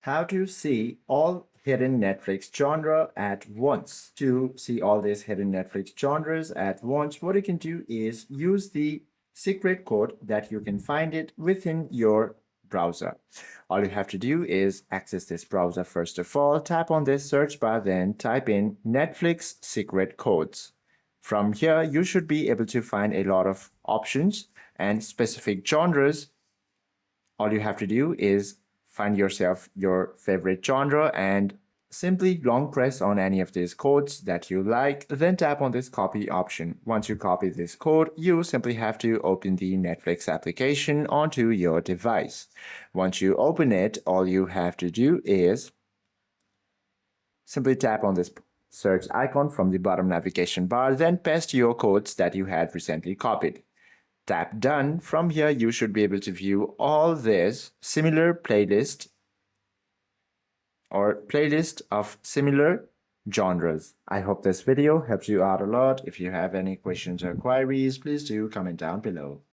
How to see all hidden Netflix genre at once. To see all these hidden Netflix genres at once, what you can do is use the secret code that you can find it within your browser. All you have to do is access this browser first of all, tap on this search bar, then type in Netflix secret codes. From here, you should be able to find a lot of options and specific genres. All you have to do is find yourself your favorite genre and simply long press on any of these codes that you like, then tap on this copy option. Once you copy this code, you simply have to open the Netflix application onto your device. Once you open it, all you have to do is simply tap on this search icon from the bottom navigation bar, then paste your codes that you had recently copied. Tap done. From here, you should be able to view all this similar playlist or playlist of similar genres. I hope this video helps you out a lot. If you have any questions or queries, please do comment down below.